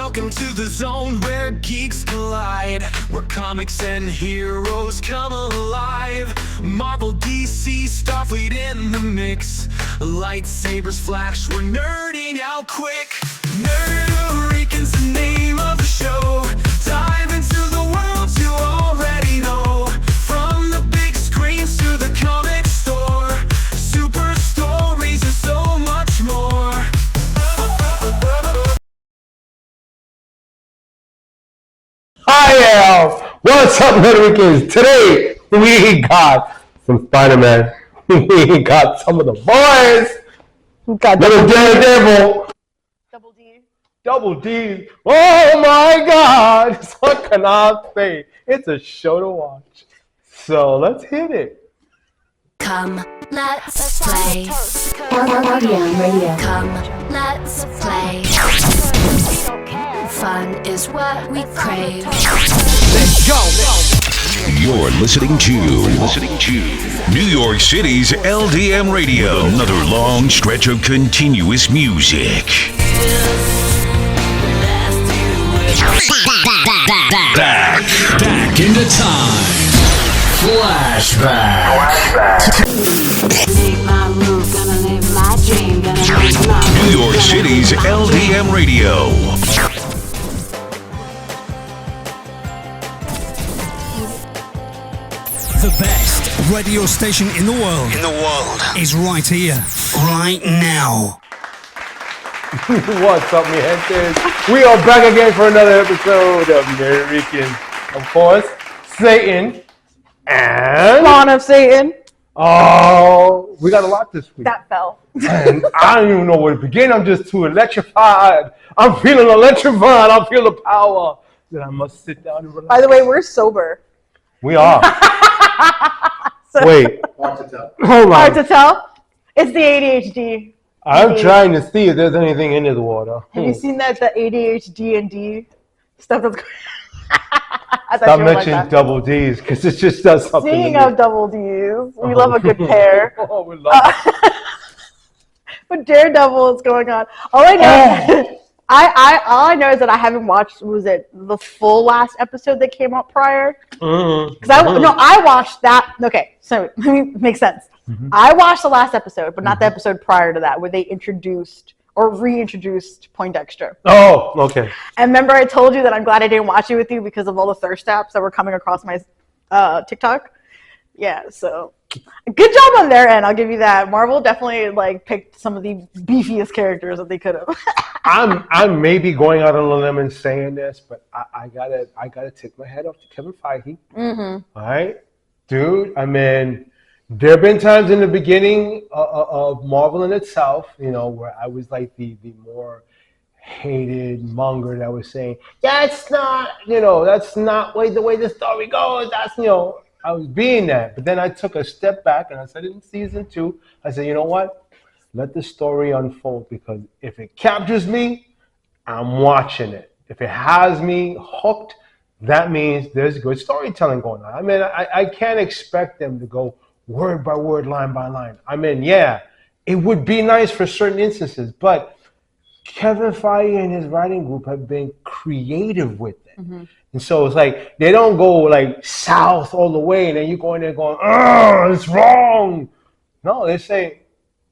Welcome to the zone where geeks collide, where comics and heroes come alive. Marvel, DC, Starfleet in the mix. Lightsabers flash, we're nerding out quick. Rican's the name of the show. Dive into the worlds you already know. From the big screens to the comic store. Super stories and so much more. Hi, Al. What's up, Ricans? Today, we got some Spider-Man. We got some of the boys. We got little Daredevil. Double D. Oh, my God. What can I say? It's a show to watch. So, let's hit it. Come, let's play. LDM Radio. Come, let's play. Fun is what we crave. Let's go. You're listening to New York City's LDM Radio. Another long stretch of continuous music. Back into time. Flashback. Make my move, gonna live my dream, gonna live my New York City's LDM Radio. The best radio station in the world is right here, right now. What's up, mi gentes? We are back again for another episode of Rican. Of course, Satan and Spawn of Satan. Oh, we got a lot this week. That fell. And I don't even know where to begin. I'm just too electrified. I'm feeling electrified. I feel the power that I must sit down and relax. By the way, we're sober. We are. So, Wait. Hold on. hard to tell. It's the ADHD. I'm trying to see if there's anything in this water. Have you seen that the ADHD and D stuff that's going I thought Stop you would mentioning like that. double D's because it just does something. Speaking to me. of double D's, we love a good pair. Oh, we love it. But Daredevil is going on. All I know, all I know is that I haven't watched. Was it the full last episode that came out prior? Because I watched that. Okay, so let me make sense. I watched the last episode, but not the episode prior to that, where they introduced or reintroduced Poindexter. Oh, okay. And remember, I told you that I'm glad I didn't watch it with you because of all the thirst apps that were coming across my TikTok. Yeah, so good job on their end. I'll give you that. Marvel definitely picked some of the beefiest characters that they could have. I'm maybe going out on a limb and saying this, but I gotta take my head off to Kevin Feige. All right, dude. I mean, there have been times in the beginning of Marvel in itself, where I was like the more hated monger that was saying that's not the way the story goes. I was being that, but then I took a step back and I said in season 2, I said, you know what? Let the story unfold, because if it captures me, I'm watching it. If it has me hooked, that means there's good storytelling going on. I mean, I can't expect them to go word by word, line by line. I mean, yeah, it would be nice for certain instances, but Kevin Feige and his writing group have been creative with it. And so it's like they don't go south all the way and then you go in there going, oh, it's wrong. No, they say,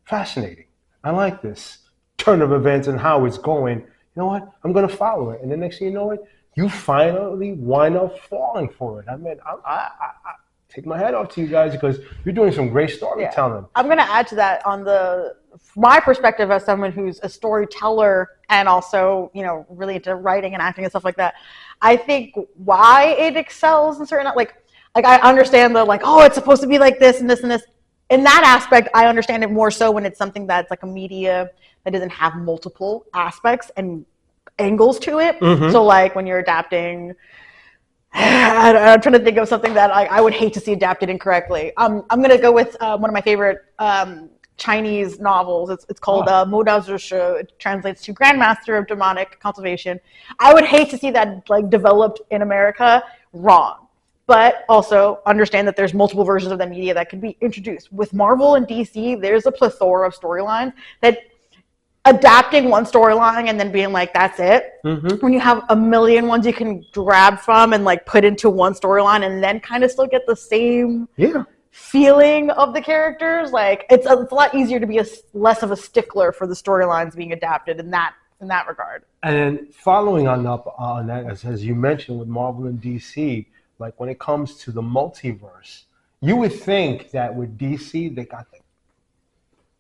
fascinating. I like this turn of events and how it's going. You know what? I'm going to follow it. And the next thing you know it, you finally wind up falling for it. I mean, I take my head off to you guys because you're doing some great storytelling. Yeah. I'm going to add to that on my perspective as someone who's a storyteller and also, really into writing and acting and stuff like that. I think why it excels in certain, I understand it's supposed to be like this and this and this. In that aspect, I understand it more so when it's something that's like a media that doesn't have multiple aspects and angles to it. So when you're adapting, I'm trying to think of something that I would hate to see adapted incorrectly. I'm going to go with one of my favorite Chinese novels. It's called Mo Dao Zhi Shi. It translates to Grandmaster of Demonic Cultivation. I would hate to see that developed in America wrong, but also understand that there's multiple versions of the media that could be introduced. With Marvel and DC, there's a plethora of storylines that adapting one storyline and then being like, that's it. When you have a million ones you can grab from and like put into one storyline and then kind of still get the same feeling of the characters, like it's a lot easier to be less of a stickler for the storylines being adapted in that regard. And then following on that, as you mentioned with Marvel and DC, like when it comes to the multiverse, you would think that with DC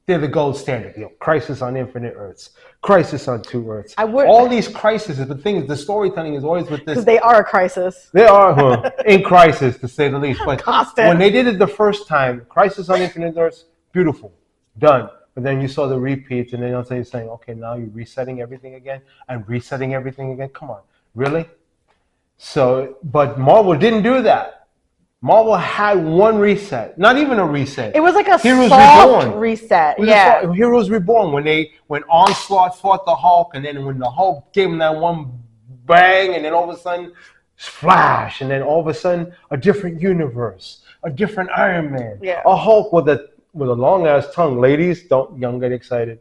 they're the gold standard. Crisis on Infinite Earths, Crisis on Two Earths. All these crises. The thing is, the storytelling is always with this. Because they are a crisis. They are in crisis, to say the least. But Constant. when they did it the first time, Crisis on Infinite Earths, beautiful, done. But then you saw the repeats, and then you're saying, okay, now you're resetting everything again and resetting everything again. Come on, really? So, but Marvel didn't do that. Marvel had one reset, not even a reset. It was like a Heroes soft Reborn. reset. Heroes Reborn, when Onslaught fought the Hulk, and then when the Hulk gave him that one bang, and then all of a sudden, Flash, and then all of a sudden, a different universe, a different Iron Man, a Hulk with a long ass tongue. Ladies, don't get excited.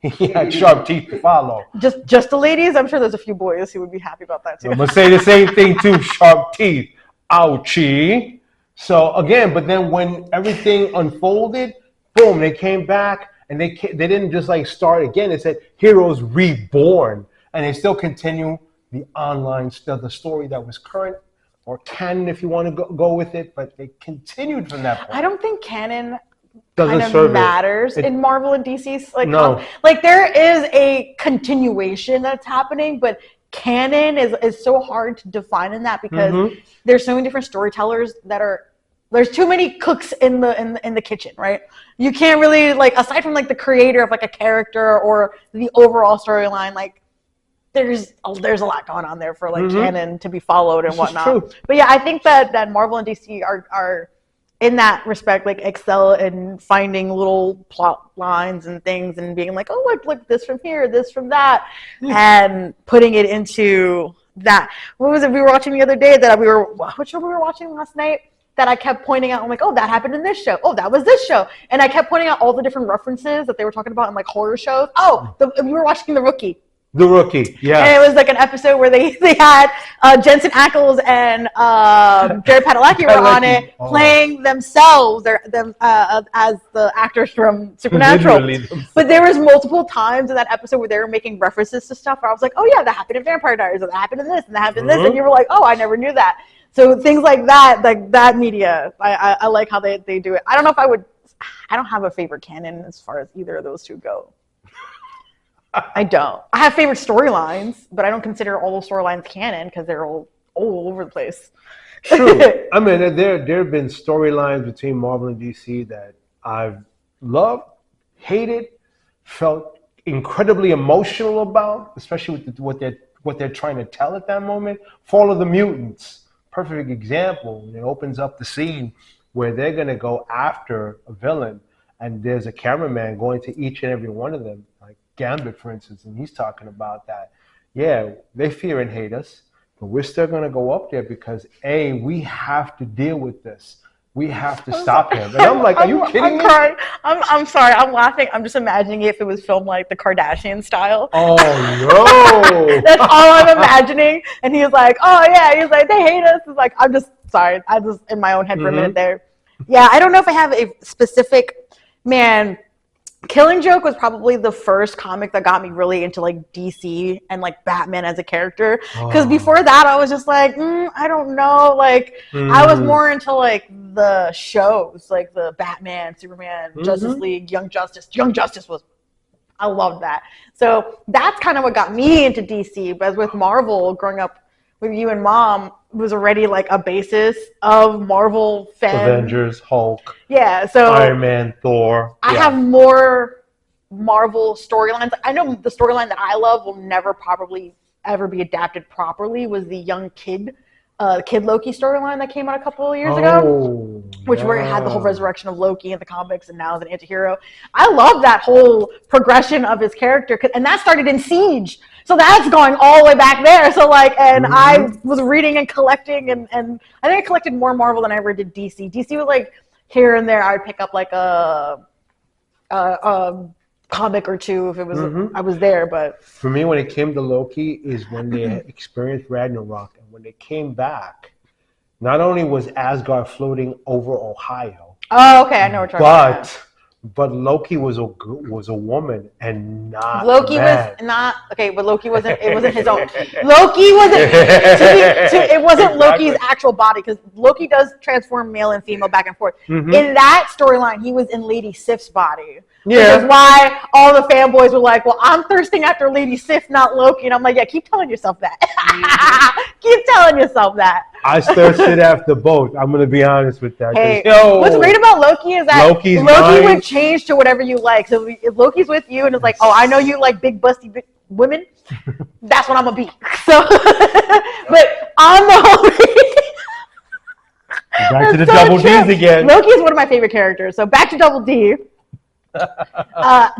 He had sharp teeth to follow. Just the ladies. I'm sure there's a few boys who would be happy about that too. I'm gonna say the same thing too. Sharp teeth. Ouchie. So again, but then when everything unfolded, boom, they came back and they didn't just like start again. It said Heroes Reborn, and they still continue the online stuff, the story that was current or canon, if you want to go with it. But they continued from that point. I don't think canon doesn't kind serve of matters in Marvel and DC's like there is a continuation that's happening, but canon is so hard to define in that because there's so many different storytellers there's too many cooks in the kitchen, right? You can't really aside from the creator of a character or the overall storyline, there's a lot going on there for canon to be followed and whatnot. But yeah, I think that Marvel and DC are in that respect excel in finding little plot lines and things and being like, oh, look this from here, this from that, and putting it into that. What was it we were watching the other day what show we were watching last night that I kept pointing out? I'm like, oh, that happened in this show. Oh, that was this show. And I kept pointing out all the different references that they were talking about in horror shows. Oh, we were watching The Rookie. The Rookie, yeah. And it was an episode where they had Jensen Ackles and Jared Padalecki were on it, playing themselves as the actors from Supernatural. But there was multiple times in that episode where they were making references to stuff where I was like, oh yeah, that happened in Vampire Diaries, or that happened in this, and that happened in this, and you were like, oh, I never knew that. So things like that, that media, I like how they do it. I don't know if I don't have a favorite canon as far as either of those two go. I don't. I have favorite storylines, but I don't consider all those storylines canon because they're all over the place. True. I mean, there have been storylines between Marvel and DC that I've loved, hated, felt incredibly emotional about, especially with what they're trying to tell at that moment. Fall of the Mutants, perfect example. It opens up the scene where they're going to go after a villain, and there's a cameraman going to each and every one of them, like Gambit, for instance, and he's talking about that. Yeah, they fear and hate us, but we're still going to go up there because, A, we have to deal with this. We have to stop him. And I'm like, are you kidding me? Crying. I'm sorry. I'm laughing. I'm just imagining if it was filmed like the Kardashian style. Oh, no. That's all I'm imagining. And he's like, oh, yeah. He's like, they hate us. It's like, I'm just sorry. I just in my own head for a minute there. Yeah, I don't know if I have a specific, Killing Joke was probably the first comic that got me really into DC and Batman as a character. Because before that, I was just like, I don't know. I was more into the shows, the Batman, Superman, Justice League, Young Justice. Young Justice I loved that. So that's kind of what got me into DC. But with Marvel, growing up with you and Mom was already a basis of Marvel fans. Avengers, Hulk. Yeah, so Iron Man, Thor. I have more Marvel storylines. I know the storyline that I love will never probably ever be adapted properly was the young Kid Loki storyline that came out a couple of years ago, where it had the whole resurrection of Loki in the comics and now as an anti-hero. I love that whole progression of his character, and that started in Siege. So that's going all the way back there. So I was reading and collecting, and I think I collected more Marvel than I ever did DC. DC was here and there. I would pick up a comic or two if it was I was there. But for me, when it came to Loki, is when they experienced Ragnarok, and when they came back, not only was Asgard floating over Ohio. Oh, okay, I know what you're talking about. But Loki was a woman and not Loki a man. was not okay, but Loki wasn't. It wasn't his own. Loki wasn't. It wasn't Loki's actual body because Loki does transform male and female back and forth. In that storyline, he was in Lady Sif's body. Which is why all the fanboys were like, "Well, I'm thirsting after Lady Sif, not Loki." And I'm like, "Yeah, keep telling yourself that. Keep telling yourself that." I thirsted after both. I'm gonna be honest with that. Hey, what's great about Loki is that Loki would change to whatever you like. So if Loki's with you and it's like, "Oh, I know you like big busty women," that's what I'm gonna be. So, but on the whole. Back to the double D's again. Loki is one of my favorite characters. So back to Double D.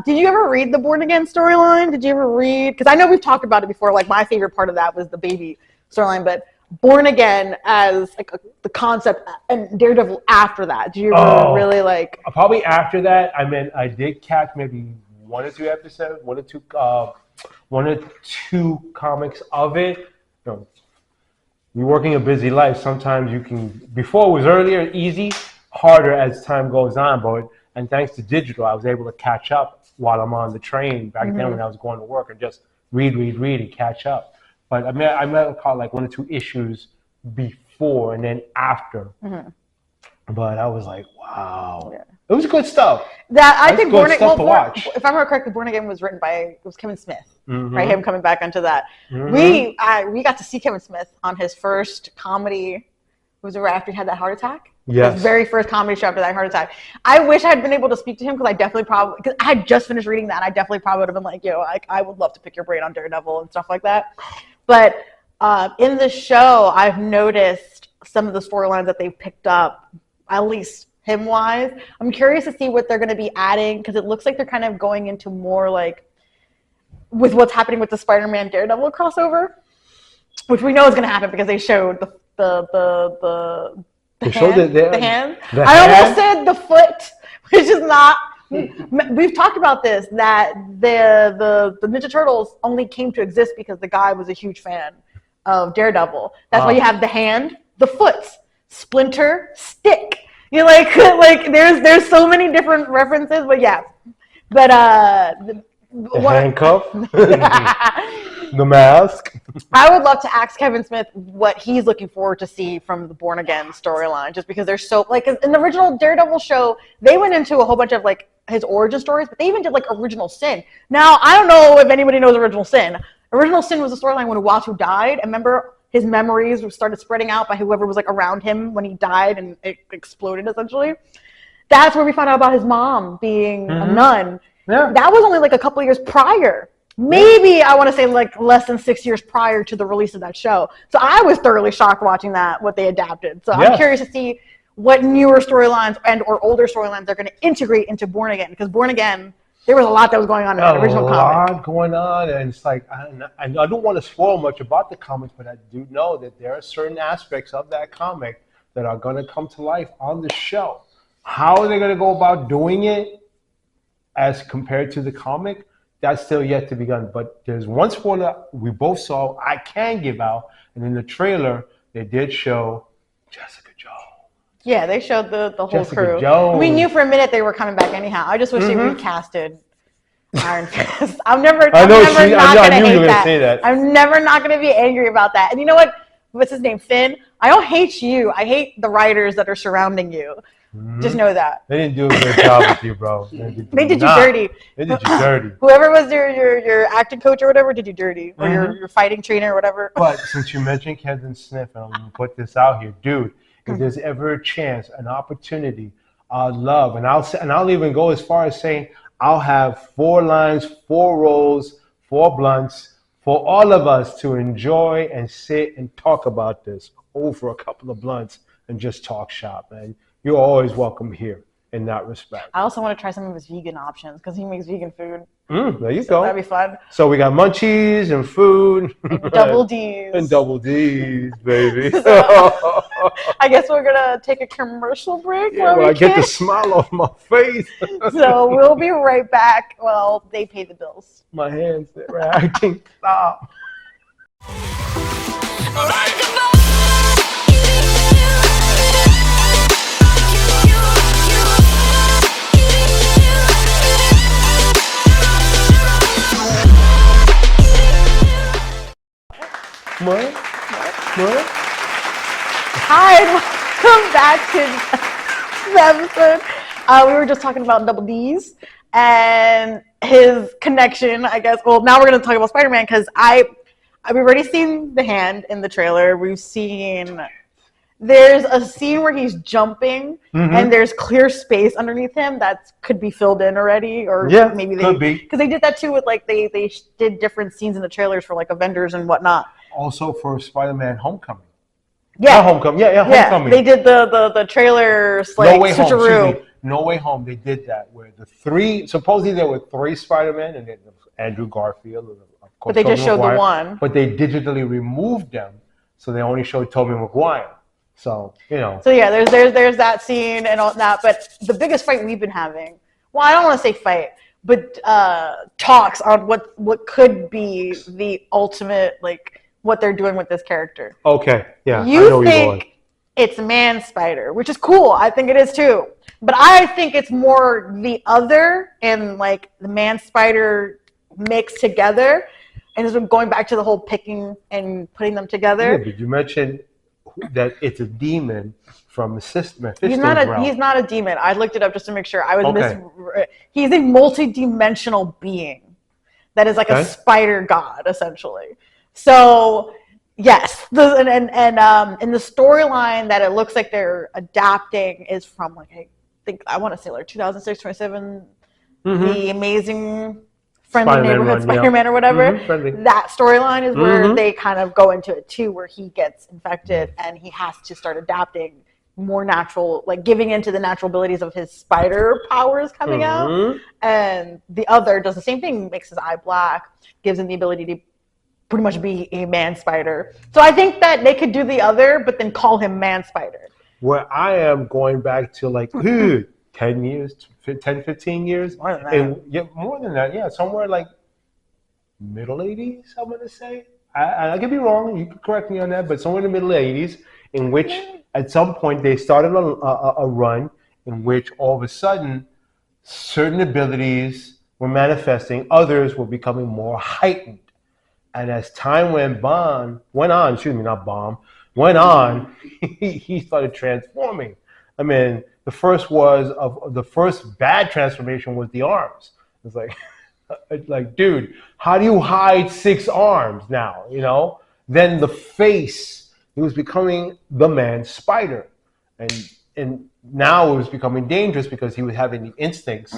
Did you ever read the Born Again storyline? Did you ever read? Because I know we've talked about it before. Like my favorite part of that was the baby storyline, but Born Again as like the concept and Daredevil after that. Do you ever really like? Probably after that. I mean, I did catch maybe one or two episodes, one or two comics of it. You know, you're working a busy life. Sometimes you can. Before it was earlier, easy, harder as time goes on, and thanks to digital, I was able to catch up while I'm on the train back then when I was going to work and just read and catch up. But I mean, I might have caught like one or two issues before and then after. But I was like, wow. Yeah. It was good stuff. I think Born Again, if I remember correctly, Born Again was written by Kevin Smith, right? Him coming back onto that. We got to see Kevin Smith on his first comedy. Was it right after he had that heart attack? Yes. His very first comedy show after that heart attack. I wish I had been able to speak to him because I had just finished reading that. I definitely probably would have been like, I would love to pick your brain on Daredevil and stuff like that. But in the show, I've noticed some of the storylines that they've picked up, at least him-wise. I'm curious to see what they're going to be adding because it looks like they're kind of going into more like with what's happening with the Spider-Man Daredevil crossover, which we know is going to happen because they showed the hand. I almost said the foot, which is not. We've talked about this, that the Ninja Turtles only came to exist because the guy was a huge fan of Daredevil. That's why you have the hand, the foot, Splinter, Stick. You're like there's so many different references, but yeah. But the handcuff, the mask. I would love to ask Kevin Smith what he's looking forward to see from the Born Again storyline, just because they're so like in the original Daredevil show, they went into a whole bunch of like his origin stories, but they even did like Original Sin. Now I don't know if anybody knows Original Sin. Original Sin was a storyline when Uatu died, and remember his memories started spreading out by whoever was like around him when he died, and it exploded essentially. That's where we found out about his mom being a nun. Yeah. That was only like a couple of years prior. Maybe I want to say like less than 6 years prior to the release of that show. So I was thoroughly shocked watching that, what they adapted. So I'm curious to see what newer storylines or older storylines they're going to integrate into Born Again. Because Born Again, there was a lot that was going on in the original comic. A lot going on, and it's like, I don't want to spoil much about the comics, but I do know that there are certain aspects of that comic that are going to come to life on the show. How are they going to go about doing it as compared to the comic? That's still yet to be done. But there's one spoiler we both saw I can give out, and in the trailer, they did show Jessica Jones. Yeah, they showed the whole Jessica crew. Jones. We knew for a minute they were coming back anyhow. I just wish they recasted Iron Fist. I'm never not going to hate that. I'm never not going to be angry about that. And you know what? What's his name? Finn? I don't hate you. I hate the writers that are surrounding you. Just know that. They didn't do a good job with you, bro. They did you dirty. They did you dirty. Whoever was your acting coach or whatever did you dirty. Or your fighting trainer or whatever. But since you mentioned Kevin Smith, and I'm going to put this out here, dude, if there's ever a chance, an opportunity, I'd love, and I'll even go as far as saying I'll have 4 lines, 4 rolls, 4 blunts for all of us to enjoy and sit and talk about this over a couple of blunts and just talk shop, man. You're always welcome here in that respect. I also want to try some of his vegan options because he makes vegan food There you So go. that'd be fun. So we got munchies and food. Double D's. And double D's, baby. I guess we're gonna take a commercial break. Yeah, well, I get the smile off my face. So we'll be right back. Well, they pay the bills. My hands, they're acting. Stop. What? Hi, and welcome back to the episode. We were just talking about Double D's and his connection, I guess. Well, now we're going to talk about Spider-Man because we've already seen the hand in the trailer. We've seen there's a scene where he's jumping and there's clear space underneath him that could be filled in already, or maybe could be, because they did that too with like they did different scenes in the trailers for like Avengers and whatnot. Also for Spider-Man Homecoming. Yeah, Not Homecoming. Yeah, Homecoming. They did the trailers like No Way Home. switcheroo. No Way Home. They did that where supposedly there were 3 Spider-Men and then Andrew Garfield, and of course, But they just Tobey showed the Maguire, one. But they digitally removed them, so they only showed Tobey Maguire. So So yeah, there's that scene and all that. But the biggest fight we've been having, well, I don't want to say fight, but talks on what could be the ultimate, like what they're doing with this character. Okay, yeah. I know You where you're going. think it's Man Spider, which is cool. I think it is too. But I think it's more the other and like the Man Spider mixed together, and it's going back to the whole picking and putting them together. Yeah, but you mentioned that it's a demon from Mephisto's He's realm. not a demon. I looked it up just to make sure. I was Okay. He's a multi-dimensional being that is like a spider god, essentially. So yes, in the storyline that it looks like they're adapting is from like I want to say like 2006, 27, the Amazing Friendly Spider-Man Neighborhood run, Spider-Man or whatever. Friendly. That storyline is where they kind of go into it too, where he gets infected and he has to start adapting more natural, like giving into the natural abilities of his spider powers coming out. And the other does the same thing, makes his eye black, gives him the ability to pretty much be a man spider. So I think that they could do the other, but then call him Man Spider. Where I am going back to like 10 years, 10, 15 years. More than that. And yeah, more than that. Yeah, somewhere like middle 80s, I'm going to say. I could be wrong. You can correct me on that. But somewhere in the middle 80s, in which at some point they started a run in which all of a sudden certain abilities were manifesting. Others were becoming more heightened. And as time went on, he started transforming. I mean, the first bad transformation was the arms. It's like, dude, how do you hide 6 arms now? Then the face, he was becoming the Man Spider, and now it was becoming dangerous because he was having the instincts.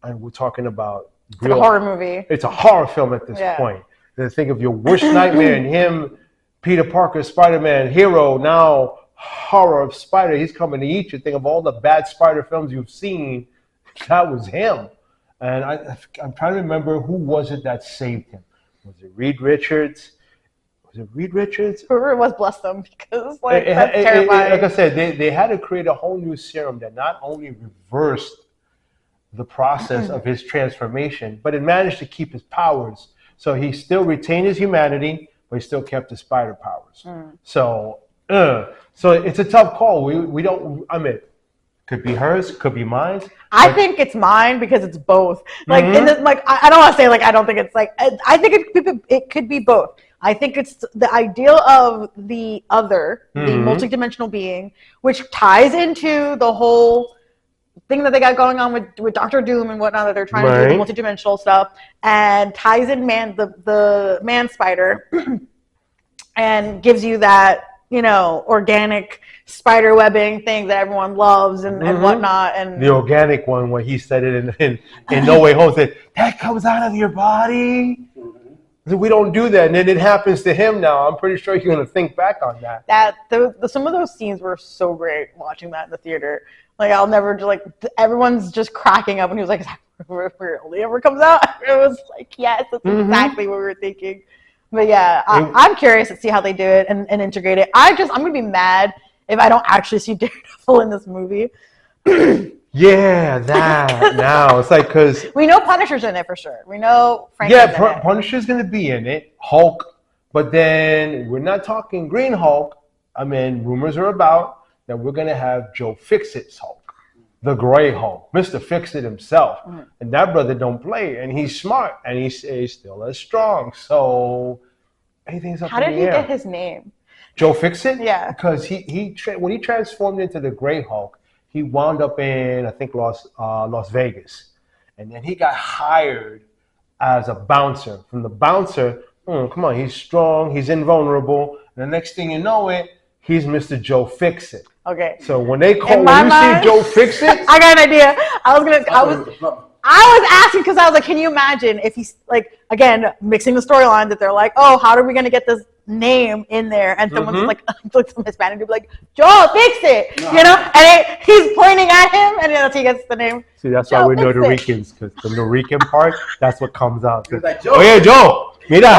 And we're talking about It's like a horror movie. It's a horror film at this point. And think of your worst nightmare and him, Peter Parker, Spider-Man, hero, now horror of Spider. He's coming to eat you. Think of all the bad Spider films you've seen. That was him. And I'm trying to remember who was it that saved him. Was it Reed Richards? Whoever it was, bless them, because that's terrifying. Like I said, they had to create a whole new serum that not only reversed the process of his transformation, but it managed to keep his powers. So he still retained his humanity, but he still kept his spider powers. So it's a tough call. We don't. I mean, could be hers, could be mine. I think it's mine because it's both. Like, I don't want to say like I don't think it's like. I think it could be both. I think it's the ideal of the other, the multidimensional being, which ties into the whole thing that they got going on with Dr. Doom and whatnot, that they're trying to do the multidimensional stuff, and ties in the Man Spider and gives you that, organic spider webbing thing that everyone loves and whatnot. And the organic one, when he said it in No Way Home, said, that comes out of your body. We don't do that, and then it happens to him now. I'm pretty sure you're going to think back on that. Some of those scenes were so great watching that in the theater. Like I'll never everyone's just cracking up when he was like, "Is that where LDM ever comes out?" It was like, yes, that's exactly what we were thinking. But yeah, I'm curious to see how they do it and integrate it. I'm gonna be mad if I don't actually see Daredevil in this movie. Yeah, that now it's like because we know Punisher's in it for sure. We know Punisher's gonna be in it. Hulk, but then we're not talking Green Hulk. I mean, rumors are about that we're gonna have Joe Fixit's Hulk, the Gray Hulk, Mr. Fixit himself, and that brother don't play, and he's smart, and he's still as strong. So anything's up in the air. How did he get his name? Joe Fixit? Yeah, because when he transformed into the Gray Hulk. He wound up in, I think, Las Vegas. And then he got hired as a bouncer. From the bouncer, come on, he's strong, he's invulnerable. And the next thing you know he's Mr. Joe Fixit. Okay. So when you see Joe Fixit, I got an idea. I was asking because I was like, can you imagine if he's like, again, mixing the storyline that they're like, oh, how are we going to get this name in there? And someone's like some Hispanic dude like, Joe, fix it, you know? And he's pointing at him, and that's he gets the name. See, that's why we know the Ricans, because from the Rican part, that's what comes out. Like, oh yeah, Joe, mira,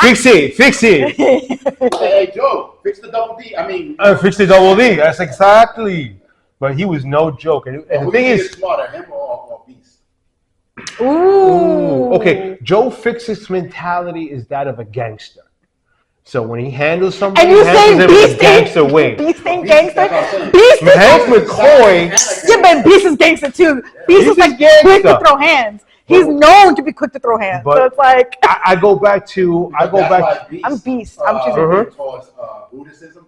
fix it. Hey, Joe, fix the double D. I mean, fix the double D. That's exactly. But he was no joke, and the thing is, smarter, him or Beast. Ooh. Okay, Joe Fixit's mentality is that of a gangster. So when he handles somebody, and you say Beast gangster way. Beast ain't gangster. Beast is Hank McCoy. Yeah, but Beast is gangster too. Beast is like quick to throw hands. He's known to be quick to throw hands. But so it's like I go back. Beast, I'm Beast. I'm choosing Beast. Towards Buddhism.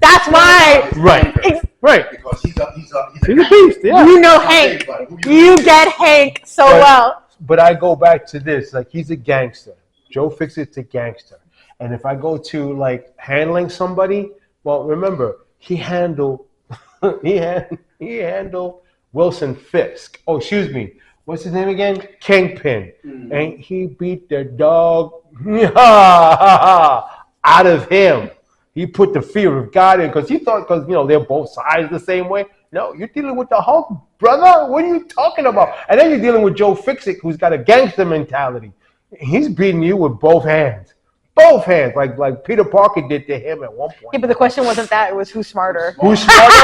That's why. Right. Because he's a beast. Yeah. You know Hank. You get Hank so well. But I go back to this. Like he's a gangster. Joe Fixit's a gangster. And if I go to like handling somebody, well, remember he handled Wilson Fisk. Oh, excuse me. What's his name again? Kingpin. And he beat the dog out of him. He put the fear of God in because he thought they're both sides the same way. No, you're dealing with the Hulk, brother. What are you talking about? And then you're dealing with Joe Fixit, who's got a gangster mentality. He's beating you with both hands. Both hands, like Peter Parker did to him at one point. Yeah, but the question wasn't that. It was who's smarter. Who's smarter?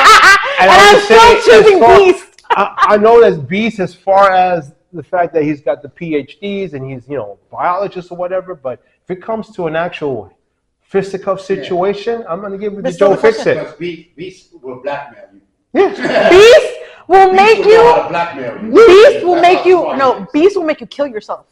And I'm still choosing Beast. I know that's Beast as far as the fact that he's got the PhDs and he's, biologist or whatever. But if it comes to an actual fisticuff situation, I'm going to give it to Joe Fixit. Because Beast will blackmail you. Yeah. Beast will make you. Beast will make you. Smart. No, Beast will make you kill yourself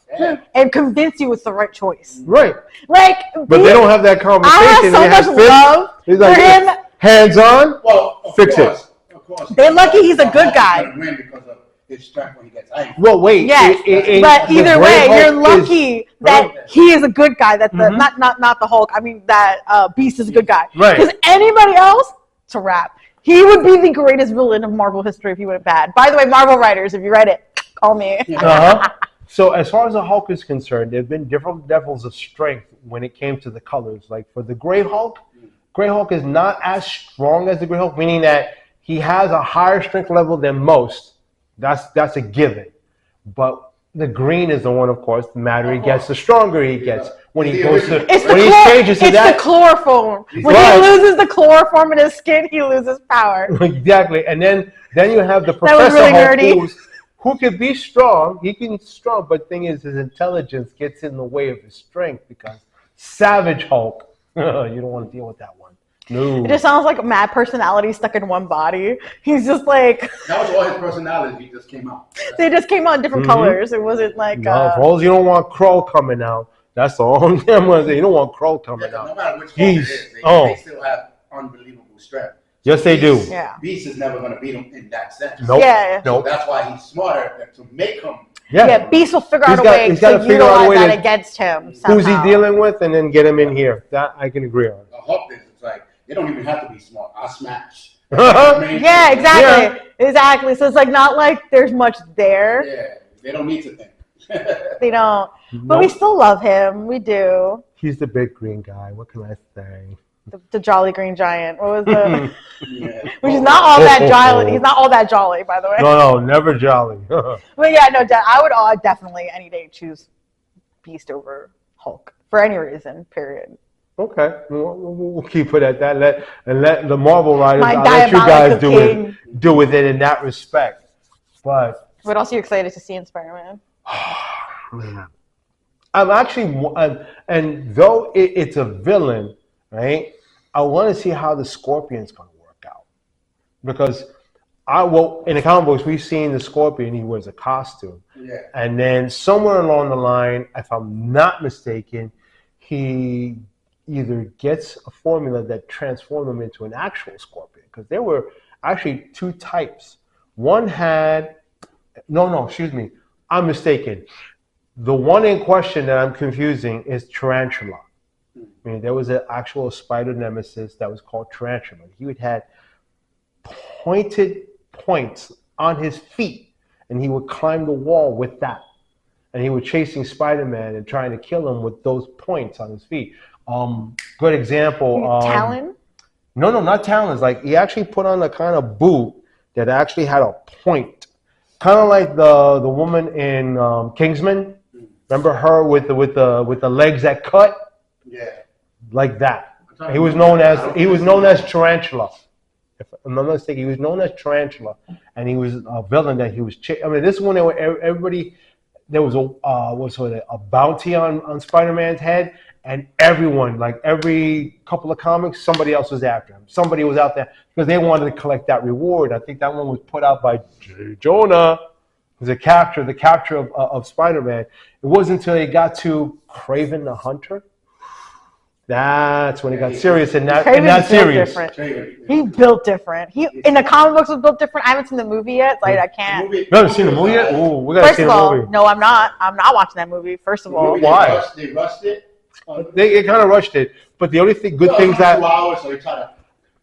and convince you it's the right choice. Right. Like, but they don't have that conversation. I have so much love for him. Hands on. Well, fix it. Of course. They're lucky he's a good guy. Win because of his strength when he gets angry. Well, wait. Yes, but either way, you're lucky that he is a good guy. That the not the Hulk. I mean that Beast is a good guy. Right. Because anybody else, it's a wrap. He would be the greatest villain of Marvel history if he went bad. By the way, Marvel writers, if you read it, call me. So as far as the Hulk is concerned, there have been different levels of strength when it came to the colors. Like for the Gray Hulk is not as strong as the Gray Hulk, meaning that he has a higher strength level than most. That's a given. But the green is the one, of course, the madder he gets, the stronger he gets. When he goes to it's the chloroform. When he loses the chloroform in his skin, he loses power. Exactly. And then you have the Professor Hulk who could be strong. He can be strong, but the thing is his intelligence gets in the way of his strength because Savage Hulk, you don't want to deal with that one. No. It just sounds like a mad personality stuck in one body. He's just like... That was all his personality. He just came out. They just came out in different colors. It wasn't like... No, for all you don't want Crow coming out. That's the only thing I'm going to say. You don't want Crow coming out. No matter which color it is, they still have unbelievable strength. Yes, they do. Yeah. Beast is never going to beat him in that sense. Nope. Yeah. So that's why he's smarter to make him... Yeah, Beast will figure out a way to utilize that against him somehow. Who's he dealing with and then get him in here. That I can agree on. The Hulk is, it's like, they don't even have to be smart. I'll smash. Yeah, exactly. Yeah. Exactly. So it's like not like there's much there. Yeah, they don't need to think. They don't. But we still love him. We do. He's the big green guy. What can I say? the Jolly Green Giant. What was the? Yeah. Which is not all that jolly. He's not all that jolly, by the way. No, never jolly. But yeah, no, I would definitely any day choose Beast over Hulk for any reason. Period. Okay, we'll keep it at that. Let the Marvel writers. My I'll let you guys diabolical do with it in that respect. But what else are you excited to see in Spider-Man? man, I'm actually, and though it's a villain, right? I want to see how the Scorpion's going to work out because in the comic books we've seen the Scorpion. He wears a costume, and then somewhere along the line, if I'm not mistaken, he either gets a formula that transformed him into an actual Scorpion because there were actually two types. One had excuse me, I'm mistaken. The one in question that I'm confusing is Tarantula. I mean, there was an actual spider nemesis that was called Tarantula. He would have pointed points on his feet, and he would climb the wall with that. And he was chasing Spider-Man and trying to kill him with those points on his feet. Good example. Talon? No, not talons. Like he actually put on a kind of boot that actually had a point, kind of like the woman in Kingsman. Remember her with the legs that cut? Yeah. Like that. He was known as Tarantula. If I'm not mistaken, he was known as Tarantula, and he was a villain that he was. I mean, this one everybody. There was a bounty on Spider-Man's head, and everyone, like every couple of comics, somebody else was after him. Somebody was out there because they wanted to collect that reward. I think that one was put out by J. Jonah. It was the capture of Spider-Man. It wasn't until he got to Kraven the Hunter. That's when he got serious in that series. He built different. He in the comic books was built different. I haven't seen the movie yet, so I can't. You haven't seen the movie yet? Ooh, we gotta see the movie. No, I'm not. I'm not watching that movie. First of all, why? They rushed it. They kind of rushed it, but the only good things that 2 hours, so they try to.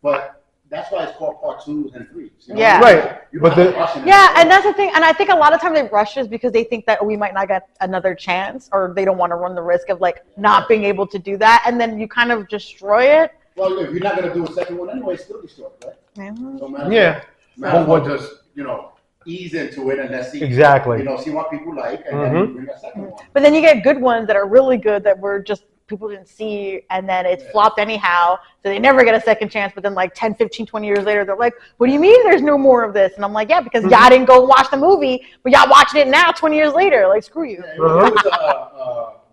But that's why it's called part 2 and 3. You know? Yeah. Right. But and that's the thing. And I think a lot of times they rush is because they think that we might not get another chance, or they don't want to run the risk of like not being able to do that, and then you kind of destroy it. Well, if you're not going to do a second one anyway, it's still destroyed, right? So yeah. Just ease into it and let's see exactly. See what people like, and then bring a second one. But then you get good ones that are really good that were just people didn't see, and then it flopped anyhow, so they never get a second chance. But then like 10, 15, 20 years later, they're like, what do you mean there's no more of this? And I'm like, yeah, because y'all didn't go watch the movie, but y'all watching it now 20 years later. Like, screw you. Yeah,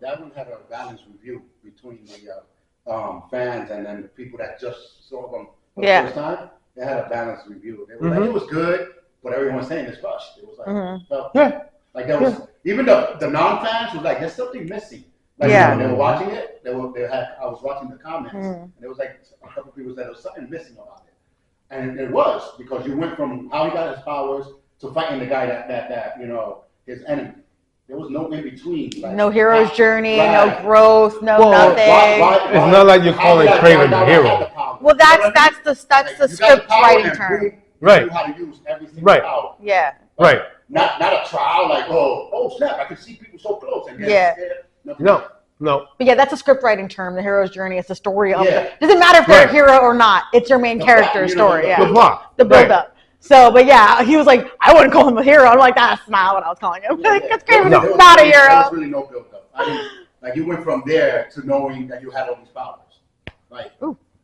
that one had a balanced review between the fans and then the people that just saw them for the first time. They had a balanced review. They were like, it was good, but everyone's saying it's rushed. It was like, like that was even the non-fans was like, there's something missing. Like when they were watching it, I was watching the comments, and there was like a couple of people said there was something missing about it, and it was because you went from how he got his powers to fighting the guy that his enemy. There was no in between. Like, no hero's journey, no growth, nothing. It's not like you're calling Kraven the hero. Well, that's the script writing term. Right. How to use every single power. Yeah. Right. Not a trial like oh snap, I can see people so close and No. But yeah, that's a script writing term. The hero's journey. It's the story of it. Doesn't matter if they're a hero or not. It's your main character's story. The plot. The build up. So, but yeah, he was like, I wouldn't call him a hero. I'm like, that's not what I was calling him. That's Kraven is not a hero. There was really no build up. I mean, like you went from there to knowing that you had all these powers. Like,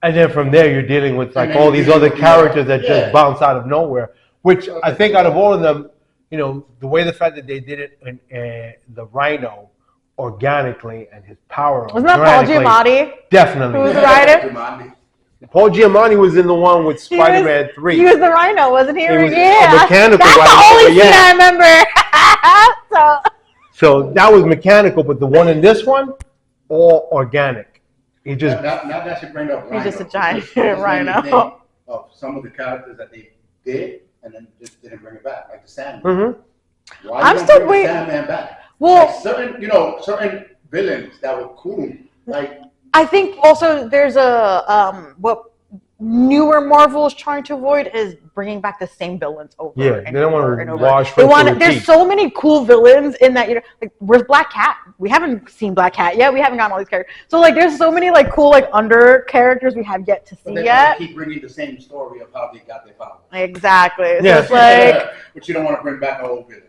and then from there, you're dealing with like all these other characters that just bounce out of nowhere. Which I think out of all of them, the fact that they did it in the Rhino organically and his power. Wasn't that Paul Giamatti? Definitely. Who was the writer? Paul Giamatti was in the one with Spider-Man 3. He was the Rhino, wasn't he? He was a mechanical. That's the only scene I remember. So that was mechanical, but the one in this one, all organic. He just now that should bring up Rhino. He's just a giant Rhino. Of some of the characters that they did and then just didn't bring it back, like the Sandman. Why I'm still waiting. Sandman back? Well, like certain villains that were cool. Like I think also there's a what newer Marvel is trying to avoid is bringing back the same villains over. Yeah, and they don't over want and to over. wash. They want. There's so many cool villains in that. Like where's Black Cat? We haven't seen Black Cat yet. We haven't gotten all these characters. So like, there's so many like cool like under characters we have yet to see yet. Keep bringing the same story of how they got their power. Exactly. So Yeah. it's like. But you don't want to bring back a whole villain.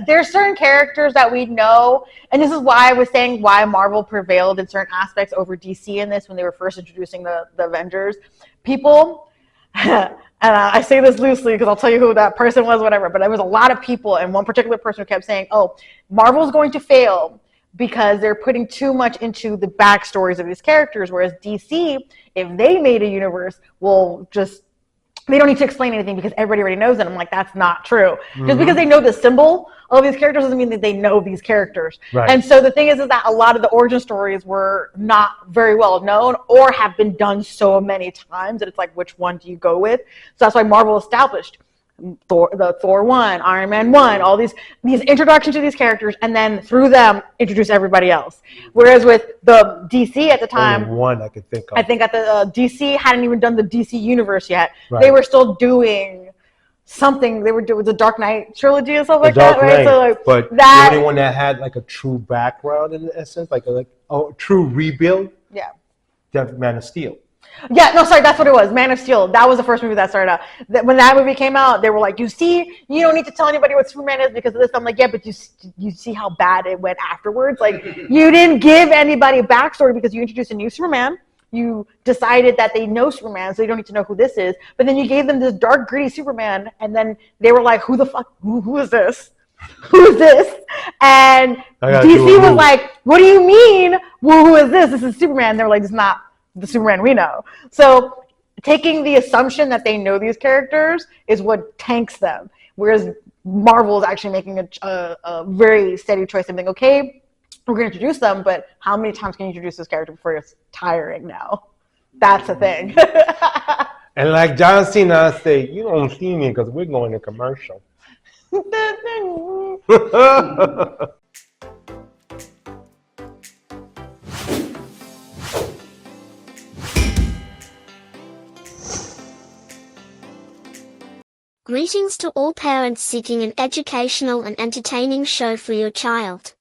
There's certain characters that we know, and this is why I was saying why Marvel prevailed in certain aspects over DC in this when they were first introducing the Avengers. People, and I say this loosely because I'll tell you who that person was, whatever, but there was a lot of people, and one particular person who kept saying, oh, Marvel's going to fail because they're putting too much into the backstories of these characters, whereas DC, if they made a universe, will just they don't need to explain anything because everybody already knows it. I'm like, that's not true. Mm-hmm. Just because they know the symbol of these characters doesn't mean that they know these characters. Right. And so the thing is that a lot of the origin stories were not very well known or have been done so many times that it's like, which one do you go with? So that's why Marvel established Thor 1, Iron Man 1, all these introductions to these characters, and then through them introduce everybody else. Whereas with the DC at the time, only one I could think of. I think at the DC hadn't even done the DC universe yet. Right. They were still doing something. They were doing the Dark Knight trilogy and stuff like Dark that, right? Knight, So like but that, the only one that had like a true background in essence, like a true rebuild. Yeah. Man of Steel. Yeah, no, sorry, that's what it was. Man of Steel. That was the first movie that started out. When that movie came out, they were like, you see, you don't need to tell anybody what Superman is because of this. I'm like, yeah, but you see how bad it went afterwards? Like, you didn't give anybody a backstory because you introduced a new Superman. You decided that they know Superman, so you don't need to know who this is. But then you gave them this dark, gritty Superman, and then they were like, who the fuck, who is this? Who is this? And DC was like, what do you mean? Well, who is this? This is Superman. They were like, it's not the Superman we know. So taking the assumption that they know these characters is what tanks them. Whereas Marvel is actually making a very steady choice of being, okay, we're going to introduce them, but how many times can you introduce this character before it's tiring now? That's the thing. And like John Cena said, you don't see me because we're going to commercial. Greetings to all parents seeking an educational and entertaining show for your child.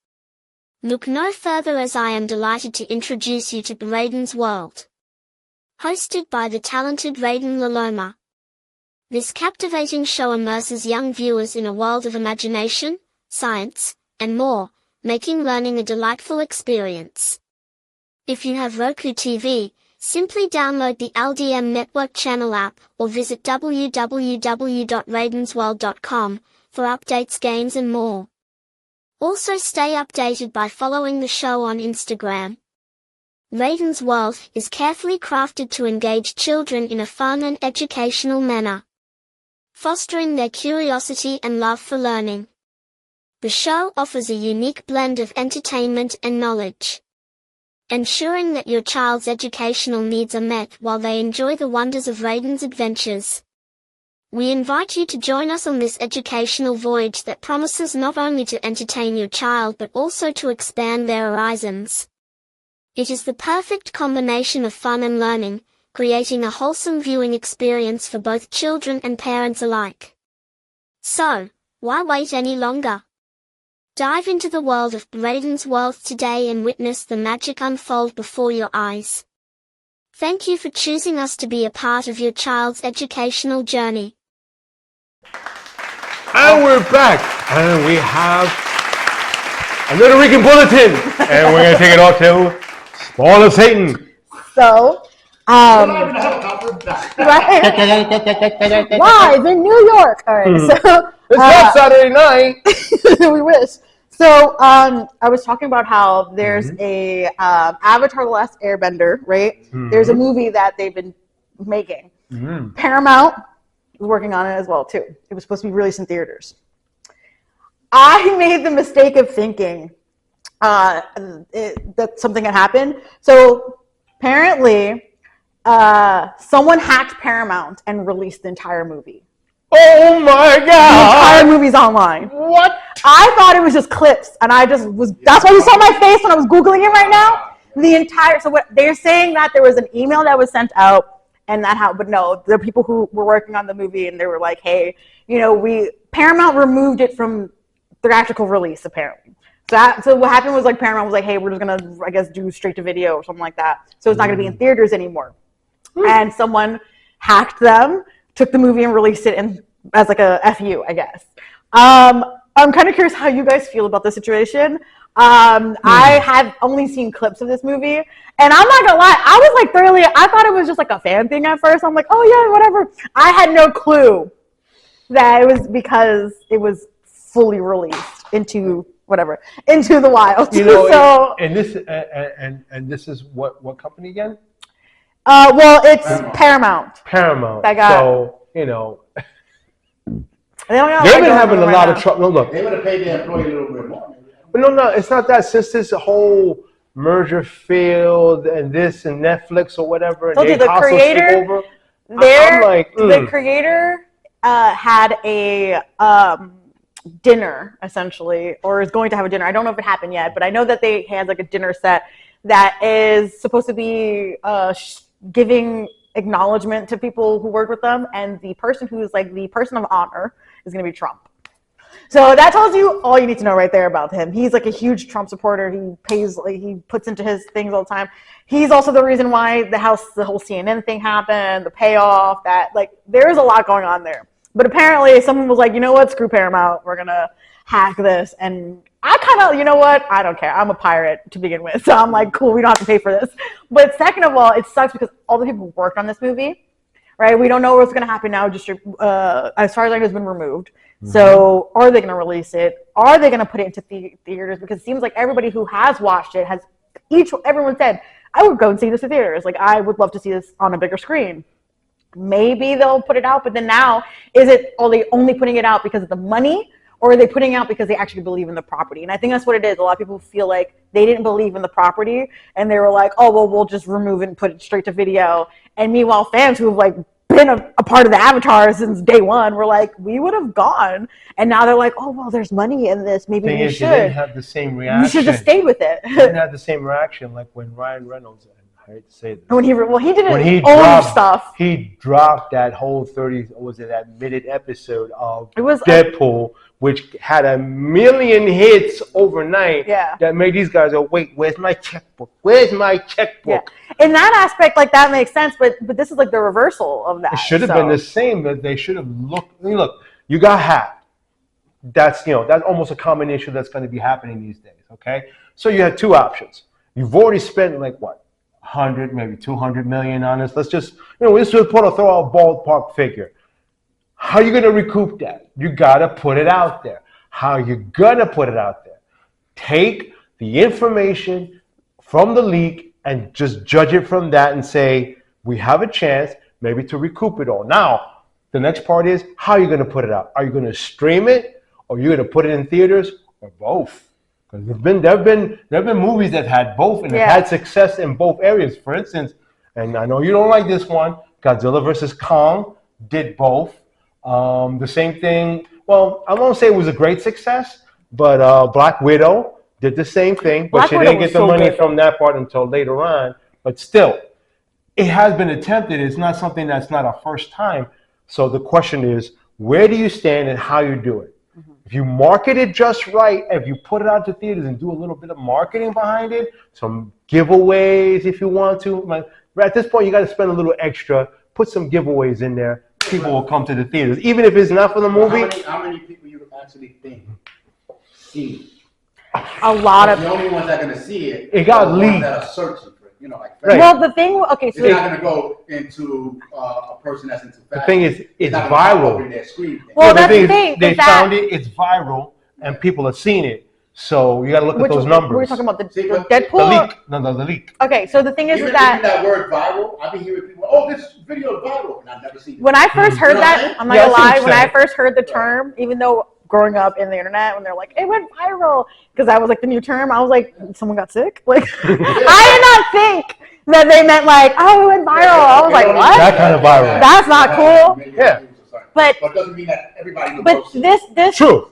Look no further as I am delighted to introduce you to Raiden's World. Hosted by the talented Raiden Laloma. This captivating show immerses young viewers in a world of imagination, science, and more, making learning a delightful experience. If you have Roku TV, simply download the LDM Network channel app or visit www.raidensworld.com for updates, games and more. Also stay updated by following the show on Instagram. Raiden's World is carefully crafted to engage children in a fun and educational manner, fostering their curiosity and love for learning. The show offers a unique blend of entertainment and knowledge, ensuring that your child's educational needs are met while they enjoy the wonders of Raiden's adventures. We invite you to join us on this educational voyage that promises not only to entertain your child but also to expand their horizons. It is the perfect combination of fun and learning, creating a wholesome viewing experience for both children and parents alike. So, why wait any longer? Dive into the world of Raiden's World today and witness the magic unfold before your eyes. Thank you for choosing us to be a part of your child's educational journey. And we're back, and we have another Rican bulletin, and we're going to take it off to Spawn of Satan. So, right, live in New York. All right, so it's not Saturday night. we wish. So, I was talking about how there's a Avatar: The Last Airbender, right? There's a movie that they've been making. Paramount is working on it as well too. It was supposed to be released in theaters. I made the mistake of thinking that something had happened. So apparently, someone hacked Paramount and released the entire movie. Oh my God! The entire movie's online. What? I thought it was just clips, and I just was. That's why you saw my face when I was Googling it right now. So what they're saying that there was an email that was sent out, and but no, the people who were working on the movie, and they were like, hey, Paramount removed it from theatrical release apparently. So what happened was like Paramount was like, hey, we're just gonna, I guess, do straight to video or something like that. So it's not gonna be in theaters anymore. And someone hacked them, took the movie and released it as like a FU, I guess. I'm kind of curious how you guys feel about the situation. I have only seen clips of this movie, and I'm not gonna lie, I was like I thought it was just like a fan thing at first. I'm like, oh yeah, whatever. I had no clue that it was because it was fully released into the wild. So and this is what company again? Well, it's Paramount. So they've been having a lot of trouble. No, look, they would have paid the employee a little bit more. But no, it's not that. Since this whole merger failed and this and Netflix or whatever, and the creator, the creator had a dinner essentially, or is going to have a dinner. I don't know if it happened yet, but I know that they had like a dinner set that is supposed to be giving acknowledgement to people who work with them, and the person who's like the person of honor is going to be Trump. So that tells you all you need to know right there about him. He's like a huge Trump supporter. He puts into his things all the time. He's also the reason why the whole CNN thing happened, the payoff, that like there's a lot going on there. But apparently someone was like, you know what, screw Paramount, we're gonna hack this. And I kind of, you know what, I don't care. I'm a pirate to begin with. So I'm like, cool, we don't have to pay for this. But second of all, it sucks because all the people who worked on this movie, right? We don't know what's gonna happen now. Just as far as I know, it's been removed. So are they going to release it? Are they going to put it into theaters? Because it seems like everybody who has watched it everyone said, I would go and see this in theaters. Like, I would love to see this on a bigger screen. Maybe they'll put it out, but then now, are they only putting it out because of the money, or are they putting it out because they actually believe in the property? And I think that's what it is. A lot of people feel like they didn't believe in the property, and they were like, oh, well, we'll just remove it and put it straight to video. And meanwhile, fans who have like been a part of the Avatar since day one, we're like, we would have gone, and now they're like, oh well, there's money in this, maybe we should. You didn't have the same reaction. You should have stayed with it. You didn't have the same reaction like when Ryan Reynolds, I hate to say this, when he didn't own stuff. He dropped that whole 30-minute episode of Deadpool, which had 1 million hits overnight. Yeah. That made these guys go, wait, where's my checkbook? Where's my checkbook? Yeah. In that aspect, like that makes sense, but this is like the reversal of that. It should have been the same. That they should have looked. I mean, look, you got hacked. That's almost a common issue that's going to be happening these days. Okay, so you have two options. You've already spent like what, 100, maybe 200 million on this. Let's just throw out a ballpark figure. How are you going to recoup that? You got to put it out there. How are you going to put it out there? Take the information from the leak and just judge it from that and say, we have a chance maybe to recoup it all. Now, the next part is, how are you going to put it out? Are you going to stream it, or are you going to put it in theaters, or both? Because there have been movies that had both and have had success in both areas. For instance, and I know you don't like this one, Godzilla vs. Kong did both. The same thing, well, I won't say it was a great success, but Black Widow did the same thing, but she didn't get the money from that part until later on. But still, it has been attempted. It's not something that's not a first time. So the question is, where do you stand and how you do it? Mm-hmm. If you market it just right, if you put it out to theaters and do a little bit of marketing behind it, some giveaways if you want to. At this point, you got to spend a little extra, put some giveaways in there. People will come to the theaters, even if it's not for the movie. How many people you actually think see it? A lot of the only ones that are going to see it. It got leaked. That are searching for it, like. Right. Well, the thing. Okay, so it's not going to go into a person that's into fashion. The thing is, it's viral. Well, that's the thing. They found it. It's viral, and people have seen it. So you got to look at those numbers. We're talking about the Deadpool. The leak. No, the leak. Okay, so the thing is even that word viral, I've been hearing people, oh, this video is viral, and I've never seen it. When I first heard that, I'm not gonna lie. When I first heard the term, even though growing up in the internet, when they're like, it went viral, because that was like the new term, I was like, someone got sick? Like, I did not think that they meant like, oh, it went viral. I was like, what? That kind of viral. That's not cool. Yeah. But it doesn't mean that everybody knows. But this true.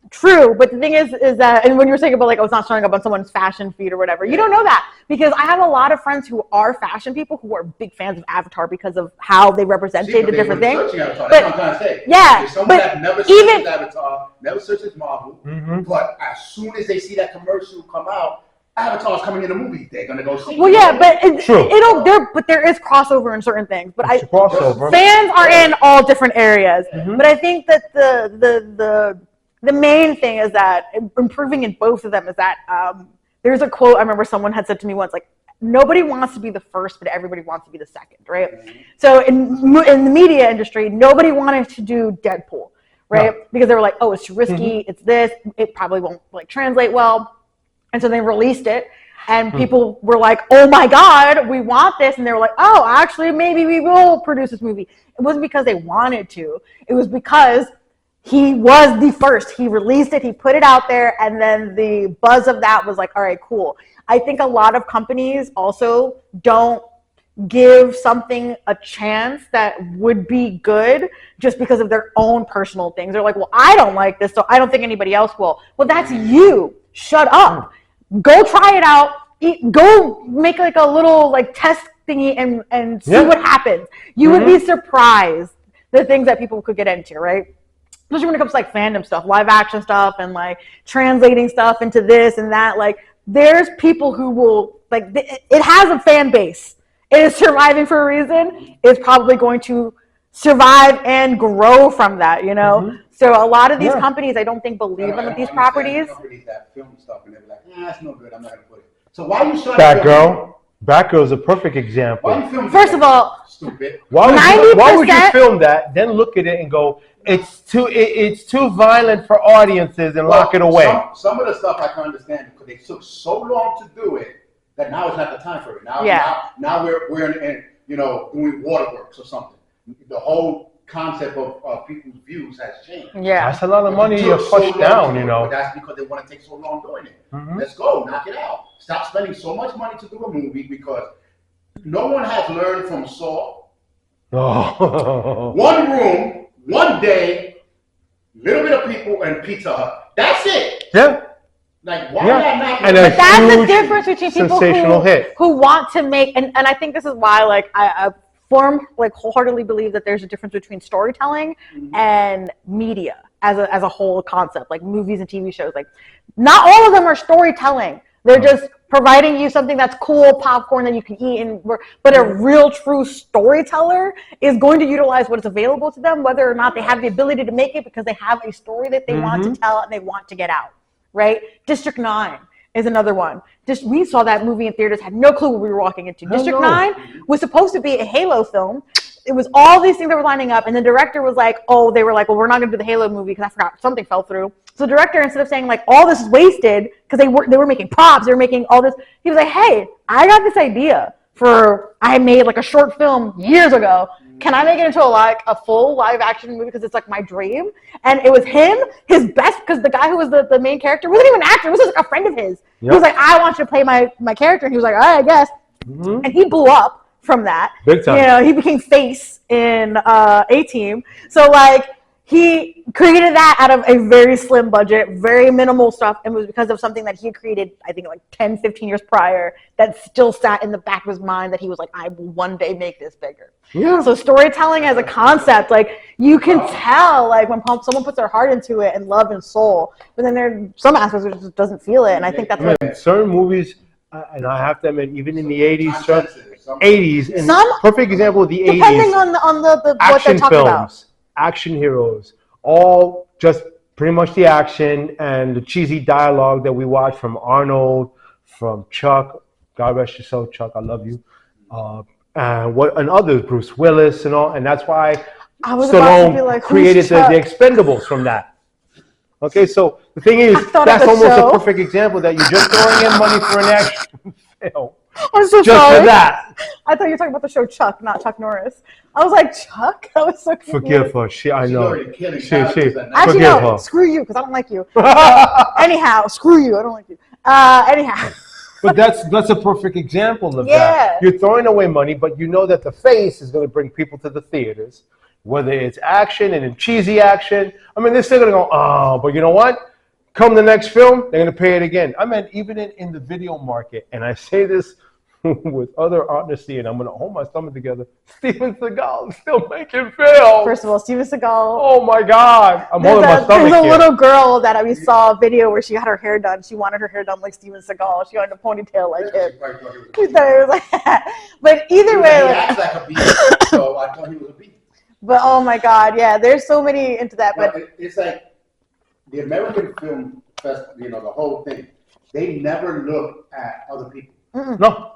True, but the thing is that, and when you're saying about like, oh, it's not showing up on someone's fashion feed or whatever, you don't know that because I have a lot of friends who are fashion people who are big fans of Avatar because of how they represented the different things. That's what I'm trying to say. Yeah, If someone but that never even searches Avatar, never searches Marvel, but as soon as they see that commercial come out, Avatar's coming in the movie, they're gonna go see. well, yeah, but True. but there is crossover in certain things. But It's a crossover. fans are in all different areas. But I think that the main thing is that improving in both of them is that there's a quote I remember someone had said to me once, like, nobody wants to be the first, but everybody wants to be the second, right? So in the media industry, nobody wanted to do Deadpool, right? No. Because they were like, oh, it's too risky, it's this, it probably won't like translate well. And so they released it, and people were like, oh my God, we want this. And they were like, oh, actually, maybe we will produce this movie. It wasn't because they wanted to. It was because he was the first. He released it, he put it out there, and then the buzz of that was like, all right, cool. I think a lot of companies also don't give something a chance that would be good just because of their own personal things. They're like, well, I don't like this, so I don't think anybody else will. Well, that's you. Shut up. Go try it out. Go make like a little like test thingy and see what happens. You would be surprised the things that people could get into, right? Especially when it comes to like fandom stuff, live action stuff, and like translating stuff into this and that. Like, there's people who will like it has a fan base. It is surviving for a reason. It's probably going to survive and grow from that, you know. So a lot of these companies, I don't think believe in these properties. Companies that film stuff and they're like, that's no good. I'm not gonna put it. So why are you trying Batgirl is a perfect example. First of all, stupid. Why would you film that? Then look at it and go, it's too violent for audiences, and lock it away. Some of the stuff I can understand because they took so long to do it that now it's not the time for it. Now we're in doing waterworks or something. The whole concept of people's views has changed. Yeah, that's a lot of money you push down, you know. But that's because they want to take so long doing it. Let's go, knock it out. Stop spending so much money to do a movie because no one has learned from Saw. One room, one day, little bit of people, and Pizza Hut. That's it. Yeah. Like, why not? But that's the difference between people hit. who want to make, and I think this is why, like, I wholeheartedly believe that there's a difference between storytelling and media as a whole concept, like movies and TV shows. Like, not all of them are storytelling. They're just providing you something that's cool, popcorn that you can eat, but a real true storyteller is going to utilize what is available to them, whether or not they have the ability to make it because they have a story that they want to tell and they want to get out, right? District 9 is another one. We saw that movie in theaters, had no clue what we were walking into. District 9 was supposed to be a Halo film. It was all these things that were lining up, and the director was like, they were like, well, we're not going to do the Halo movie because I forgot something fell through. So the director, instead of saying like, all this is wasted because they were making props, they were making all this, he was like, hey, I got this idea I made like a short film years ago. Can I make it into a full live action movie because it's like my dream? And it was him, his best, because the guy who was the main character wasn't even an actor. It was just like a friend of his. He was like, I want you to play my character. And he was like, all right, I guess. And he blew up from that. Big time. You know, he became face in A-Team. So like, he created that out of a very slim budget, very minimal stuff, and it was because of something that he had created, I think, like 10, 15 years prior that still sat in the back of his mind that he was like, I will one day make this bigger. Yeah. So storytelling as a concept, like, you can tell, like, when someone puts their heart into it and love and soul, but then there are some aspects which just doesn't feel it, and I think that's what... Certain movies, and I have to admit, even in the 80s, and perfect example of the 80s, depending on the what they're talking about. Action heroes, all just pretty much the action and the cheesy dialogue that we watch from Arnold, from Chuck, God rest your soul, Chuck, I love you, and others, Bruce Willis and all, and that's why Stallone created the Expendables from that. Okay, so the thing is, that's almost a perfect example that you're just throwing in money for an action film. I'm so just sorry. For that. I thought you were talking about the show Chuck, not Chuck Norris. I was like, Chuck? That was so confusing. Forgive her. I know. Actually, no, screw you, because I don't like you. Anyhow, screw you. I don't like you. Anyhow. But that's a perfect example of that. You're throwing away money, but you know that the face is going to bring people to the theaters, whether it's action and in cheesy action. I mean, they're still going to go, oh, but you know what? Come the next film, they're gonna pay it again. I mean, even in the video market, and I say this with other honesty, and I'm gonna hold my stomach together. Steven Seagal is still making films. First of all, Steven Seagal. Oh my God, I'm holding my stomach. There's a little girl that we saw a video where she had her hair done. She wanted her hair done like Steven Seagal. She wanted a ponytail like him. She thought it was like, but either way, he acts like a beast, so I thought he was a beast. But oh my God, yeah, there's so many into that. But it's like the American Film Festival, the whole thing. They never look at other people. No.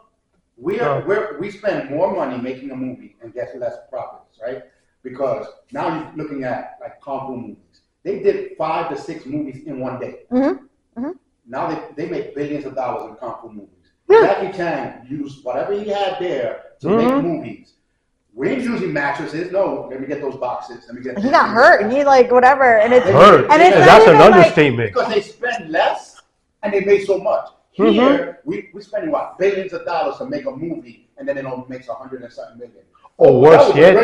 We spend more money making a movie and get less profits, right? Because now you're looking at like kung fu movies. They did 5 to 6 movies in one day. Now they make billions of dollars in kung fu movies. Jackie Chan used whatever he had there to make movies. We ain't using mattresses. No, let me get those boxes. Let me get. He got hurt, and he like whatever, and it's hurt. And it's that's an understatement. Because they spend less and they make so much. Here, we're spending what, billions of dollars to make a movie, and then it only makes 100 and something million. Or worse yet,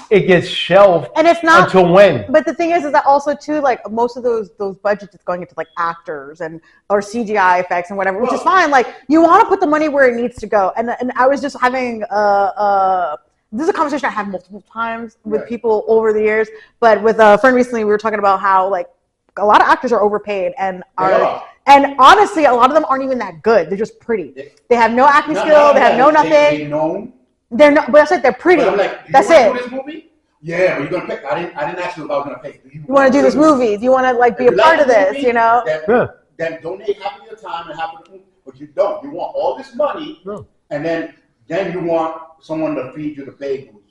it gets shelved. And it's not until when. But the thing is that also too, like most of those budgets is going into like actors or CGI effects and whatever, which is fine. Like you want to put the money where it needs to go. And I was just having this is a conversation I have multiple times with people over the years. But with a friend recently, we were talking about how like a lot of actors are overpaid and and honestly, a lot of them aren't even that good. They're just pretty. They have no acting skill. They have no nothing. They're not. But that's it. They're pretty. Like, that's it. Do this movie? Yeah, but you're gonna pick. I didn't ask you if I was gonna pick. You want to do this movie? Do you want to like be a part of this? You know. Then donate half of your time and half of the movie. But you don't. You want all this money, and then you want someone to feed you the bagels.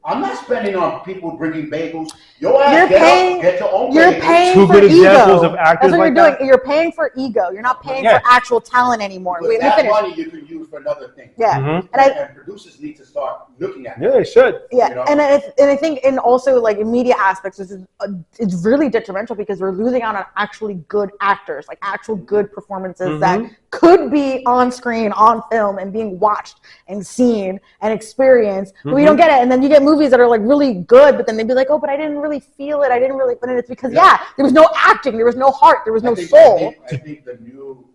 I'm not spending on people bringing bagels. Your ass get your own bagels. You're paying Two for good ego. examples of actors. That's what like you're doing. that. You're paying for ego. You're not paying for actual talent anymore. But that money you can use for another thing. Yeah, and producers need to start looking at it. Yeah, they should. Yeah, you know? and I think in also like in media aspects, it's really detrimental because we're losing out on actually good actors, like actual good performances that could be on screen, on film, and being watched and seen and experienced. But we don't get it, and then you get movies that are like really good, but then they'd be like, oh, but I didn't really feel it. I didn't really. But it's because there was no acting, there was no heart, there was no soul. I think the new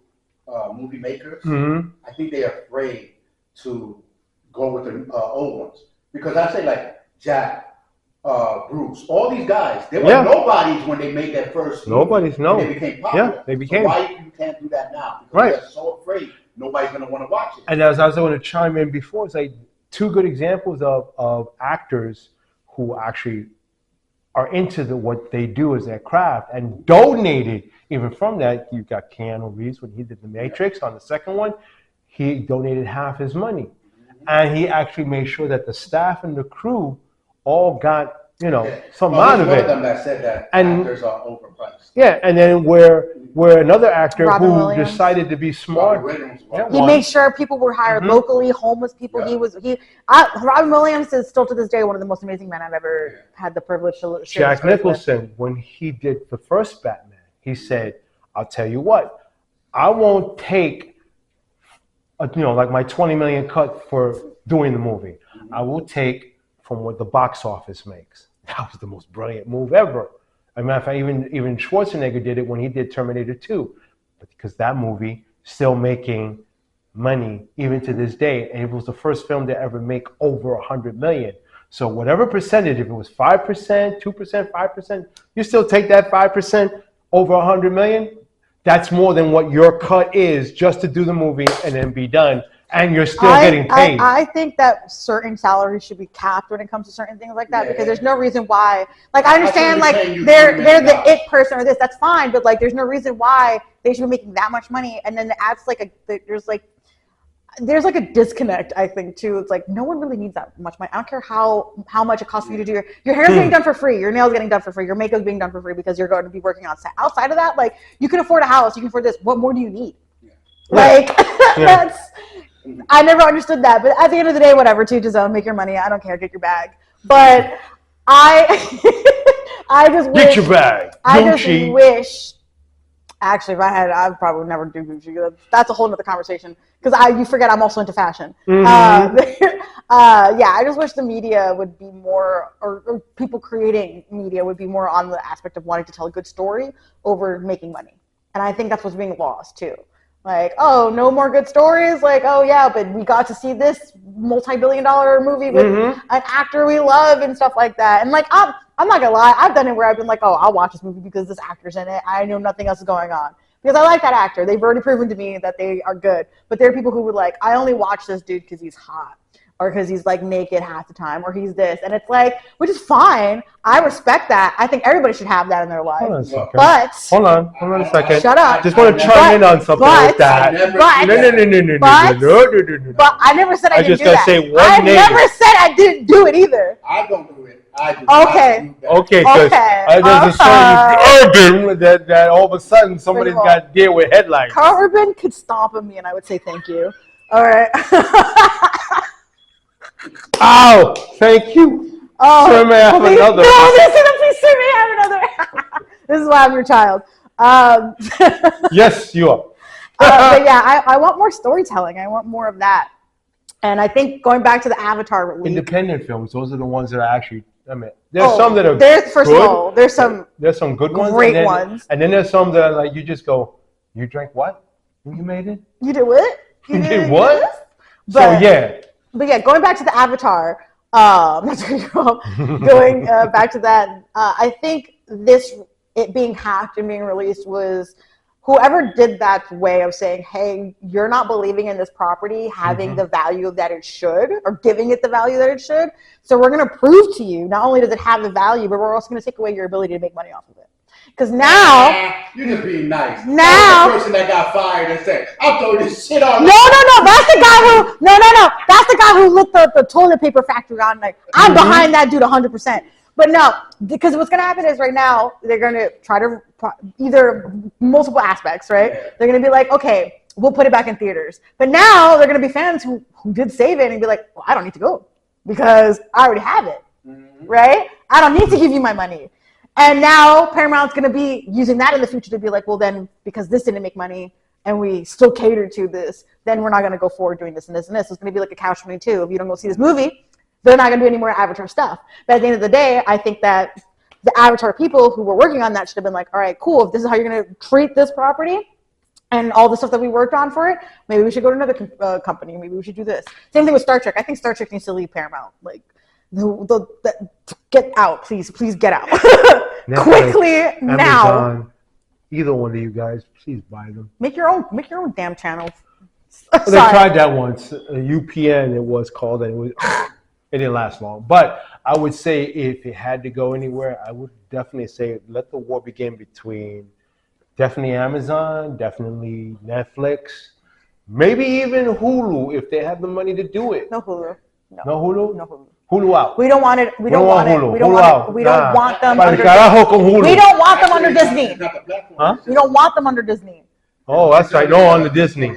movie makers, I think they're afraid to go with the old ones because I say like Jack, Bruce, all these guys, they were nobodies when they made their first movie. Nobodies, no. They became popular. Yeah, they became. So why you can't do that now? Because they're so afraid nobody's going to want to watch it. And as I was going to chime in before, it's like two good examples of actors who actually are into what they do as their craft and donated. Even from that, you got Keanu Reeves when he did The Matrix on the second one. He donated half his money. And he actually made sure that the staff and the crew all got, some out of it. One of them that said that actors are overpriced. Yeah, and then where another actor who decided to be smart. He made sure people were hired locally, homeless people. Robin Williams is still to this day one of the most amazing men I've ever had the privilege to share. Jack Nicholson, when he did the first Batman, he said, "I'll tell you what, I won't take, like my 20 million cut for doing the movie. I will take from what the box office makes." That was the most brilliant move ever. As a matter of fact, even Schwarzenegger did it when he did Terminator 2, but because that movie still making money even to this day, and it was the first film to ever make over 100 million. So whatever percentage, if it was 5%, 2%, 5%, you still take that 5% over 100 million. That's more than what your cut is just to do the movie and then be done. And you're still getting paid. I think that certain salaries should be capped when it comes to certain things like that because there's no reason why. Like I understand, like they're the it person or this, that's fine, but like there's no reason why they should be making that much money. And then it adds there's like a disconnect. I think too. It's like no one really needs that much money. I don't care how much it costs for you to do your hair's getting done for free, your nails getting done for free, your makeup's being done for free because you're going to be working on set. Outside of that, like you can afford a house, you can afford this. What more do you need? Like that's. I never understood that, but at the end of the day, whatever, to his own, make your money. I don't care, get your bag. But I just wish. Get your bag. I just wish. Actually, if I had, I would probably never do Gucci. That's a whole nother conversation because you forget I'm also into fashion. I just wish the media would be more, or people creating media would be more on the aspect of wanting to tell a good story over making money. And I think that's what's being lost too. Like, oh, no more good stories. Like, oh yeah, but we got to see this multi-billion-dollar movie with an actor we love and stuff like that. And like, I'm not gonna lie, I've done it where I've been like, oh, I'll watch this movie because this actor's in it. I know nothing else is going on because I like that actor. They've already proven to me that they are good. But there are people who would like, I only watch this dude because he's hot. Or because he's like naked half the time, or he's this, and it's like, which is fine. I respect that. I think everybody should have that in their life. Hold on a second. But hold on a second. Shut up. Just want to chime in on something with that. No. But I never said I didn't do that. just gotta say one I name. never said I didn't do it either. I don't do it. I do Okay. Okay, because there's a certain urban that all of a sudden somebody's got to deal with headlines. Carl Urban could stomp on me, and I would say thank you. All right. Oh, thank you. Oh, Sir, may I have another? No, please, sir, may I have another? This is why I'm your child. Yes, you are. But yeah, I want more storytelling. I want more of that. And I think going back to the Avatar leak, Independent films, those are the ones that are actually, I mean, there's some that are first good. of all, there's some good ones. Great ones. And then there's some that are like, you just go, you drank what? When you made it? You did what? You did what? But, so yeah. But yeah, going back to the Avatar, going back to that, I think it being hacked and being released was whoever did that way of saying, hey, you're not believing in this property having the value that it should, or giving it the value that it should. So we're going to prove to you, not only does it have the value, but we're also going to take away your ability to make money off of it. Because now... You're just being nice. Now... The person that got fired and said, I'll throw this shit on... No, that's the guy who... No. That's the guy who lit the toilet paper factory on. Like, I'm behind that dude 100%. But no, because what's going to happen is right now, they're going to try to... Either multiple aspects, right? They're going to be like, okay, we'll put it back in theaters. But now they're going to be fans who did save it and be like, well, I don't need to go because I already have it, right? I don't need to give you my money. And now Paramount's going to be using that in the future to be like, well, then because this didn't make money and we still cater to this, then we're not going to go forward doing this and this and this. It's going to be like a Catch-22. If you don't go see this movie, they're not going to do any more Avatar stuff. But at the end of the day, I think that the Avatar people who were working on that should have been like, all right, cool. If this is how you're going to treat this property and all the stuff that we worked on for it, maybe we should go to another company. Maybe we should do this. Same thing with Star Trek. I think Star Trek needs to leave Paramount. Like, get out, please get out. Netflix, Quickly Amazon, now. Either one of you guys, please buy them. Make your own damn channel. Well, they tried that once. UPN it was called, and it didn't last long. But I would say if it had to go anywhere, I would definitely say let the war begin between definitely Amazon, definitely Netflix, maybe even Hulu if they have the money to do it. No Hulu. No Hulu? No Hulu. Hulu out. We don't want it. We don't want it. Hulu. We don't Hulu want out. it. We don't want them Para under carajo con Hulu. We don't want them under Disney. Huh? We don't want them under Disney. Oh, that's right. No, on the Disney.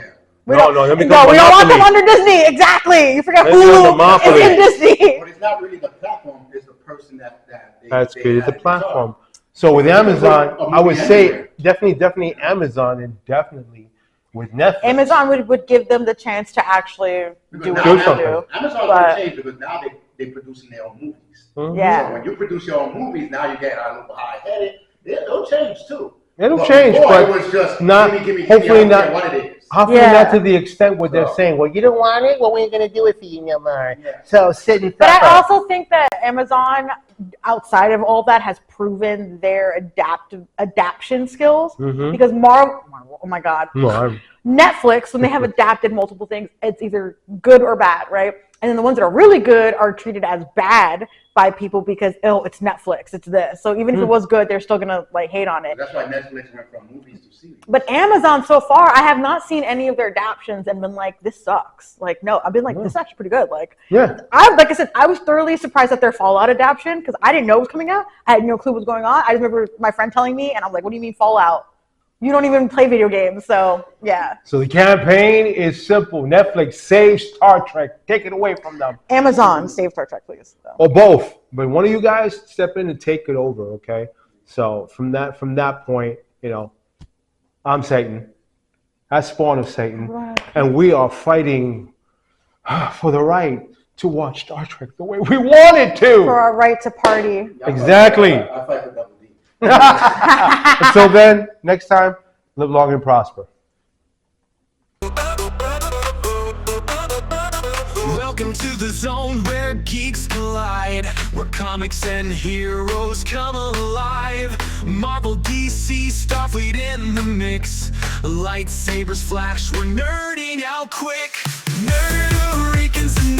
We No, don't we want them under Disney. Exactly. You forgot Hulu is in Disney. But it's not really the platform. It's the person that That's created the platform. So with Amazon, I would say definitely Amazon, and definitely with Netflix. Amazon would give them the chance to actually do what they do. Amazon will change because now they're producing their own movies. Yeah. So when you produce your own movies, now you get a little high-headed. They'll change too. It'll change, before, but it was just not. Hopefully not. What it is. Hopefully not to the extent where they're saying, "Well, you don't want it. Well, we ain't gonna do it for you no more." Yeah. So sit and. But I also think that Amazon, outside of all that, has proven their adaptation skills. Because Marvel, oh my God, Netflix, when they have adapted multiple things, it's either good or bad, right? And then the ones that are really good are treated as bad by people because, oh, it's Netflix, it's this. So even if it was good, they're still gonna like hate on it. That's why Netflix went from movies to series. But Amazon so far, I have not seen any of their adaptions and been like, this sucks. Like, no, I've been like, this is actually pretty good. Like, like I said, I was thoroughly surprised at their Fallout adaptation because I didn't know it was coming out. I had no clue what was going on. I just remember my friend telling me, and I'm like, what do you mean Fallout? You don't even play video games, so yeah. So the campaign is simple. Netflix save Star Trek. Take it away from them. Amazon save Star Trek, please. So. Or both. But one of you guys step in and take it over, okay? So from that point, I'm Satan. That's spawn of Satan. Right. And we are fighting for the right to watch Star Trek the way we wanted to. For our right to party. Exactly. I fight for double D. Until then, next time, Live long and prosper. Welcome to the zone where geeks collide, where comics and heroes come alive. Marvel, DC, Starfleet in the mix. Lightsabers flash, we're nerding out quick. Nerd Ricans and